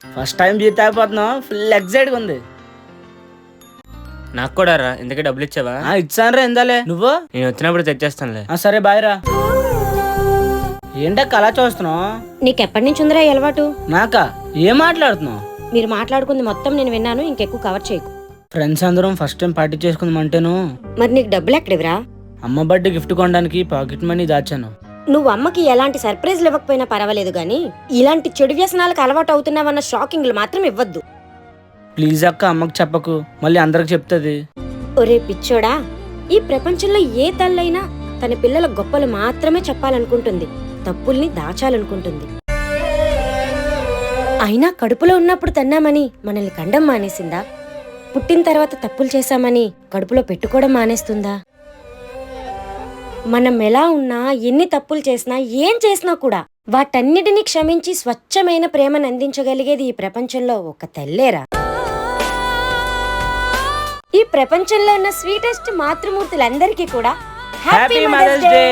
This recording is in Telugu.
ఫస్ట్ టైం జీతం అయిపోతున్నాం, ఫుల్ ఎక్సైట్గా ఉంది. నాకు కూడా రా, ఇందుకే డబ్బులు ఇచ్చావా? ఇచ్చానరా, ఎందాలే నువ్వు. నేను వచ్చినప్పుడు తెచ్చేస్తానులే. సరే బాయ్ రా. ఏంటక్క అలా చూస్తున్నావు? నీకెప్పటి నుంచి ఉందిరా ఈ అలవాటు? నాకా? ఏం మాట్లాడుతున్నావు? మీరు మాట్లాడుకుంది మొత్తం నేను విన్నాను, ఇంకెక్కువ కవర్ చేయకు. ఫ్రెండ్స్ అందరం ఫస్ట్ టైం పార్టీ చేసుకుందామంటేను. మరి నీకు డబ్బులు ఎక్కడివిరా? అమ్మ బర్త్డే గిఫ్ట్ కొనడానికి పాకెట్ మనీ దాచాను. నువ్వు అమ్మకి ఎలాంటి సర్ప్రైజ్లు ఇవ్వకపోయినా పర్వాలేదు గానీ ఇలాంటి చెడు వ్యసనాలకు అలవాటు అవుతున్నావన్న షాకింగ్లు మాత్రం ఇవ్వద్దు. ప్లీజ్ అక్క, అమ్మకి చెప్పకు, మళ్ళీ అందరికి చెప్తుంది. ఒరే పిచ్చోడా, ఈ ప్రపంచంలో ఏ తల్లైనా తన పిల్లల గొప్పలు మాత్రమే చెప్పాలనుకుంటుంది, తప్పుల్ని దాచాలనుకుంటుంది. అయినా కడుపులో ఉన్నప్పుడు తన్నామని మనల్ని కండం మానేసిందా? పుట్టిన తర్వాత తప్పులు చేశామని కడుపులో పెట్టుకోవడం మానేస్తుందా? మనం ఎలా ఉన్నా, ఎన్ని తప్పులు చేసినా, ఏం చేసినా కూడా వాటన్నిటినీ క్షమించి స్వచ్ఛమైన ప్రేమను అందించగలిగేది ఈ ప్రపంచంలో ఒక తల్లేరా. ఈ ప్రపంచంలో ఉన్న స్వీటెస్ట్ మాతృమూర్తులందరికీ కూడా హ్యాపీ మదర్స్ డే.